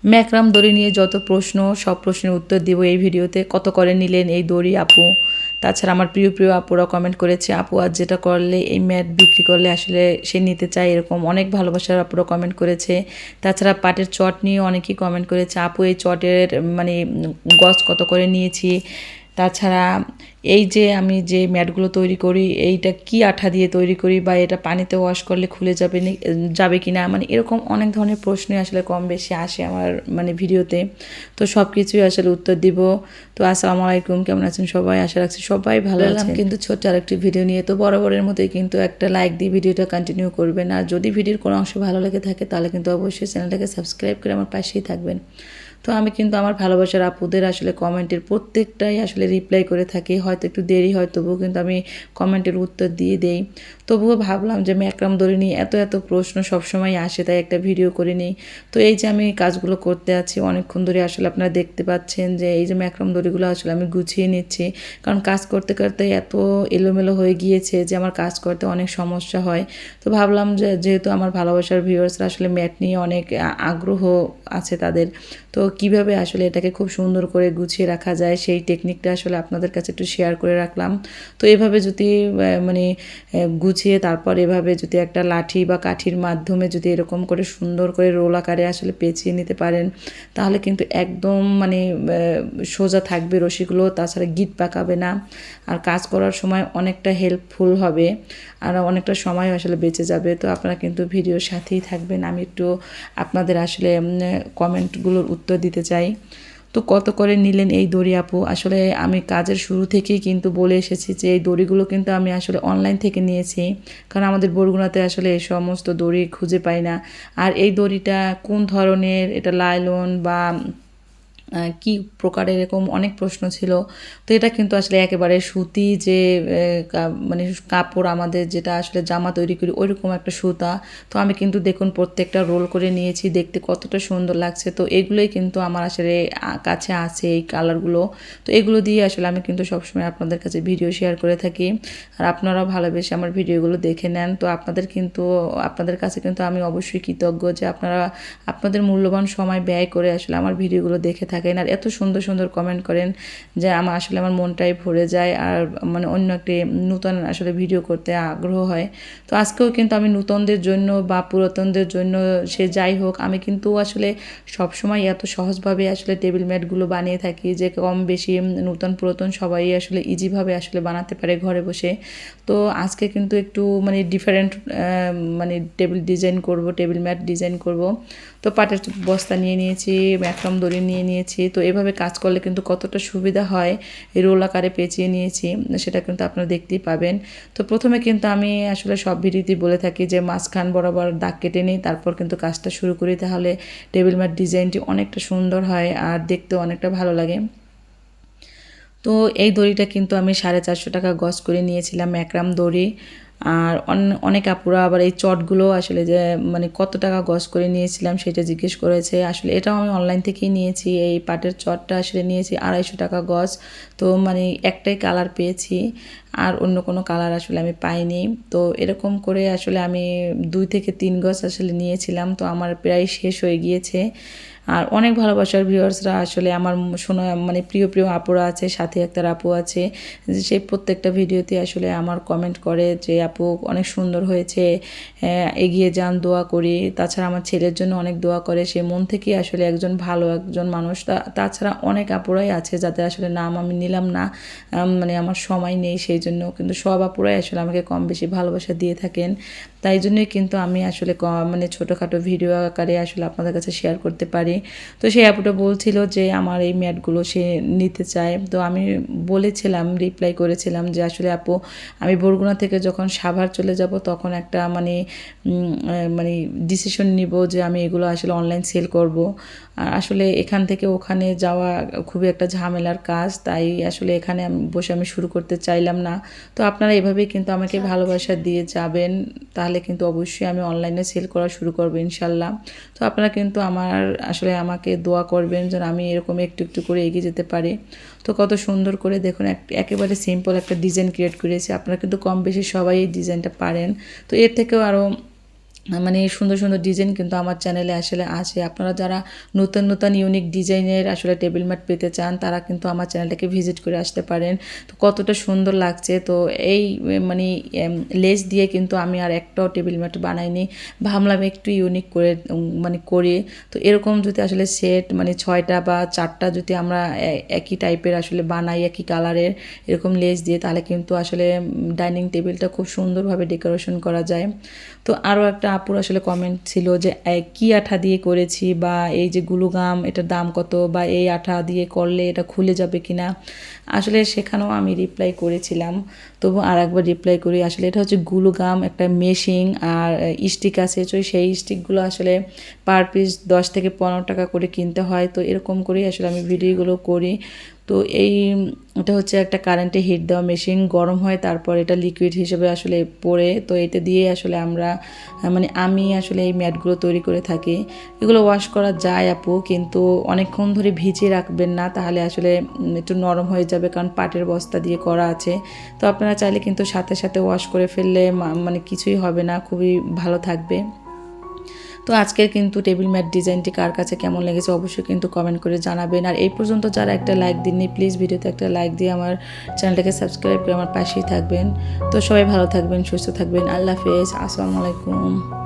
Markram দড়ি নিয়ে যত প্রশ্ন সব প্রশ্নের উত্তর দিব এই ভিডিওতে। কত করে নিলেন এই দড়ি আপু? তাছাড়া আমার প্রিয় প্রিয় আপুরা কমেন্ট করেছে আপু আজ যেটা করলে এই ম্যাট বিক্রি করলে আসলে সে নিতে চায়, এরকম অনেক ভালোবাসার আপুরা কমেন্ট করেছে। তাছাড়া পাটের চট নিয়ে অনেকেই কমেন্ট করেছে আপু এই চটের মানে গজ কত করে নিয়েছি। তাছাড়া এই যে আমি যে ম্যাটগুলো তৈরি করি এইটা কি আঠা দিয়ে তৈরি করি, বা এটা পানিতে ওয়াশ করলে খুলে যাবে কি না, মানে এরকম অনেক ধরনের প্রশ্নই আসলে কম বেশি আসে আমার মানে ভিডিওতে। তো সব কিছুই আসলে উত্তর দিব। তো আসসালামু আলাইকুম, কেমন আছেন সবাই? আশা রাখছি সবাই ভালো আছেন। কিন্তু ছোট্ট আরেকটি ভিডিও নিয়ে, তো বরাবরের মতোই কিন্তু একটা লাইক দিয়ে ভিডিওটা কন্টিনিউ করবেন। আর যদি ভিডিওর কোনো অংশ ভালো লেগে থাকে তাহলে কিন্তু অবশ্যই চ্যানেলটাকে সাবস্ক্রাইব করে আমার পাশেই থাকবেন। তো আমি কিন্তু আমার ভালোবাসার আপুদের আসলে কমেন্টের প্রত্যেকটাই আসলে রিপ্লাই করে থাকি, হয়তো একটু দেরি হয় তবুও কিন্তু আমি কমেন্টের উত্তর দিয়ে দেই। তবুও ভাবলাম যে ম্যাক্রাম দড়ি নিয়ে এত এত প্রশ্ন সবসময় আসে, তাই একটা ভিডিও করে নিই। তো এই যে আমি কাজগুলো করতে আছি অনেকক্ষণ ধরে, আসলে আপনারা দেখতে পাচ্ছেন যে এই যে ম্যাক্রাম দড়িগুলো আসলে আমি গুছিয়ে নিচ্ছি, কারণ কাজ করতে করতে এত এলোমেলো হয়ে গিয়েছে যে আমার কাজ করতে অনেক সমস্যা হয়। তো ভাবলাম যে যেহেতু আমার ভালোবাসার ভিউয়ার্সরা আসলে ম্যাট নিয়ে অনেক আগ্রহ আছে তাদের, তো কিভাবে আসলে এটাকে খুব সুন্দর করে গুছিয়ে রাখা যায় সেই টেকনিকটা আসলে আপনাদের কাছে একটু শেয়ার করে রাখলাম। তো এভাবে যদি মানে গুছিয়ে তারপর এভাবে যদি একটা লাঠি বা কাঠির মাধ্যমে যদি এরকম করে সুন্দর করে রোল আকারে আসলে পেঁচিয়ে নিতে পারেন, তাহলে কিন্তু একদম মানে সোজা থাকবে রশিগুলো, তাছাড়া গিট পাকাবে না, আর কাজ করার সময় অনেকটা হেল্পফুল হবে, আর অনেকটা সময় আসলে বেঁচে যাবে। তো আপনারা কিন্তু ভিডিওর সাথেই থাকবেন, আমি একটু আপনাদের আসলে কমেন্টগুলোর উত্তর দিতে চাই। তো কত করে নিলেন এই দড়ি আপু? আসলে আমি কাজের শুরু থেকেই কিন্তু বলে এসেছি যে এই দড়িগুলো কিন্তু আমি আসলে অনলাইন থেকে নিয়েছি, কারণ আমাদের বরগুনাতে আসলে এই সমস্ত দড়ি খুঁজে পাই না। আর এই দড়িটা কোন ধরনের, এটা লাইলন বা কি প্রকারের, এরকম অনেক প্রশ্ন ছিল। তো এটা কিন্তু আসলে একেবারে সুতি যে মানে কাপড় আমাদের যেটা আসলে জামা তৈরি করি ওইরকম একটা সুতা। তো আমি কিন্তু দেখুন প্রত্যেকটা রোল করে নিয়েছি, দেখতে কতটা সুন্দর লাগছে। তো এগুলোই কিন্তু আমার আসলে কাছে আছে এই কালারগুলো। তো এগুলো দিয়ে আসলে আমি কিন্তু সবসময় আপনাদের কাছে ভিডিও শেয়ার করে থাকি, আর আপনারাও ভালোবেসে আমার ভিডিওগুলো দেখে নেন। তো আপনাদের কাছে কিন্তু আমি অবশ্যই কৃতজ্ঞ যে আপনারা আপনাদের মূল্যবান সময় ব্যয় করে আসলে আমার ভিডিওগুলো দেখে থাকেন, আর এত সুন্দর সুন্দর কমেন্ট করেন যে আমার মনটাই ভরে যায়, আর মানে অন্য একটি নতুন আসলে ভিডিও করতে আগ্রহ হয়। তো আজকেও কিন্তু আমি নতুনদের জন্য বা পুরাতনদের জন্য সে যাই হোক, আমি কিন্তু আসলে সবসময় এত সহজভাবে আসলে টেবিল ম্যাটগুলো বানিয়ে থাকি যে কম বেশি নতুন পুরাতন সবাই আসলে ইজিভাবে আসলে বানাতে পারে ঘরে বসে। তো আজকে কিন্তু একটু মানে ডিফারেন্ট মানে টেবিল ম্যাট ডিজাইন করব। তো পাটের বস্তা নিয়ে নিয়েছি, ম্যাক্রাম দড়ি নিয়ে নিয়েছি। তো এভাবে কাজ করলে কিন্তু কতটা সুবিধা হয়, এই রোল আকারে পেঁচিয়ে নিয়েছি, সেটা কিন্তু আপনারা দেখতেই পাবেন। তো প্রথমে কিন্তু আমি আসলে সব ভিডিওতেই বলে থাকি যে মাঝখান বরাবর দাগ কেটে নিই, তারপর কিন্তু কাজটা শুরু করি, তাহলে টেবিল ম্যাট ডিজাইনটি অনেকটা সুন্দর হয় আর দেখতেও অনেকটা ভালো লাগে। তো এই দড়িটা কিন্তু আমি 450 টাকা গজ করে নিয়েছিলাম ম্যাক্রাম দড়ি। আর অনেক আপুরা আবার এই চটগুলো আসলে যে মানে কত টাকা গজ করে নিয়েছিলাম সেটা জিজ্ঞেস করেছে। আসলে এটাও আমি অনলাইন থেকেই নিয়েছি, এই পাটের চটটা আসলে নিয়েছি 250 টাকা গজ। তো মানে একটাই কালার পেয়েছি, আর অন্য কোনো কালার আসলে আমি পাইনি। তো এরকম করে আসলে আমি 2 থেকে 3 গজ আসলে নিয়েছিলাম, তো আমার প্রায় শেষ হয়ে গিয়েছে। আর অনেক ভালোবাসার ভিউয়ার্সরা আসলে আমার শোনা মানে প্রিয় প্রিয় আপুরা আছে, সাথে একটা আপু আছে, সেই প্রত্যেকটা ভিডিওতে আসলে আমার কমেন্ট করে যে আপু অনেক সুন্দর হয়েছে, এগিয়ে যান, দোয়া করি। তাছাড়া আমার ছেলের জন্য অনেক দোয়া করে, সে মন থেকেই আসলে একজন ভালো একজন মানুষ। তাছাড়া অনেক আপুরাই আছে যাদের আসলে নাম আমি নিলাম না, মানে আমার সময় নেই সেই জন্য, কিন্তু সব আপুরাই আসলে আমাকে কম বেশি ভালোবাসা দিয়ে থাকেন। তাই জন্যই কিন্তু আমি আসলে মানে ছোটোখাটো ভিডিও আকারে আসলে আপনাদের কাছে শেয়ার করতে পারি। তো সেই আপুটা বলছিল যে আমার এই ম্যাটগুলো সে নিতে চায়। তো আমি বলেছিলাম, রিপ্লাই করেছিলাম যে আসলে আপু আমি বরগুনা থেকে যখন সাভার চলে যাব তখন একটা মানে মানে ডিসিশন নিব যে আমি এগুলো আসলে অনলাইন সেল করব। আসলে এখান থেকে ওখানে যাওয়া খুবই একটা ঝামেলার কাজ, তাই আসলে এখানে বসে আমি শুরু করতে চাইলাম না। তো আপনারা এভাবেই কিন্তু আমাকে ভালোবাসা দিয়ে যাবেন, তাহলে কিন্তু অবশ্যই আমি অনলাইনে সেল করা শুরু করবো ইনশাল্লাহ। তো আপনারা কিন্তু আসলে আমাকে দোয়া করবেন যেন আমি এরকম একটু একটু করে এগিয়ে যেতে পারি। তো কত সুন্দর করে দেখুন একেবারে সিম্পল একটা ডিজাইন ক্রিয়েট করেছি, আপনারা কিন্তু কম বেশি সবাই এই ডিজাইনটা পারেন। তো এর থেকেও আরও মানে সুন্দর সুন্দর ডিজাইন কিন্তু আমার চ্যানেলে আসলে আছে। আপনারা যারা নতুন নতুন ইউনিক ডিজাইনের আসলে টেবিল ম্যাট পেতে চান তারা কিন্তু আমার চ্যানেলটাকে ভিজিট করে আসতে পারেন। তো কতটা সুন্দর লাগছে। তো এই মানে লেস দিয়ে কিন্তু আমি আর একটাও টেবিল ম্যাট বানাইনি, ভাবলাম একটু ইউনিক করে মানে করি। তো এরকম যদি আসলে সেট মানে 6টা বা 4টা যদি আমরা একই টাইপের আসলে বানাই, একই কালারের এরকম লেস দিয়ে, তাহলে কিন্তু আসলে ডাইনিং টেবিলটা খুব সুন্দরভাবে ডেকোরেশন করা যায়। তো আরও একটা আপুর আসলে কমেন্ট ছিল যে কী আঠা দিয়ে করেছি, বা এই যে গ্লুগাম এটার দাম কত, বা এই আঠা দিয়ে করলে এটা খুলে যাবে কি না। আসলে সেখানেও আমি রিপ্লাই করেছিলাম, তবু আর একবার রিপ্লাই করি। আসলে এটা হচ্ছে গ্লুগাম, একটা মেশিং আর স্টিক আছে। তো সেই স্টিকগুলো আসলে পার পিস 10 থেকে 15 টাকা করে কিনতে হয়। তো এরকম করেই আসলে আমি ভিডিওগুলো করি। তো এটা হচ্ছে একটা কারেন্টে হিট দেওয়া মেশিন, গরম হয় তারপর এটা লিকুইড হিসেবে আসলে পড়ে, তো এটা দিয়ে আসলে মানে আমি আসলে এই ম্যাটগুলো তৈরি করে থাকি। এগুলো ওয়াশ করা যায় আপু, কিন্তু অনেকক্ষণ ধরে ভিজিয়ে রাখবেন না, তাহলে আসলে একটু নরম হয়ে যাবে, কারণ পাটের বস্তা দিয়ে করা আছে। তো আপনারা চাইলে কিন্তু সাথে সাথে ওয়াশ করে ফেললে মানে কিছুই হবে না, খুবই ভালো থাকবে। তো আজকের কিন্তু টেবিল ম্যাট ডিজাইনটি কার কাছে কেমন লেগেছে অবশ্যই কিন্তু কমেন্ট করে জানাবেন। আর এই পর্যন্ত যারা একটা লাইক দিননি, প্লিজ ভিডিওতে একটা লাইক দিয়ে আমার চ্যানেলটাকে সাবস্ক্রাইব করে আমার পাশেই থাকবেন। তো সবাই ভালো থাকবেন, সুস্থ থাকবেন। আল্লাহ হাফেজ, আসসালামু আলাইকুম।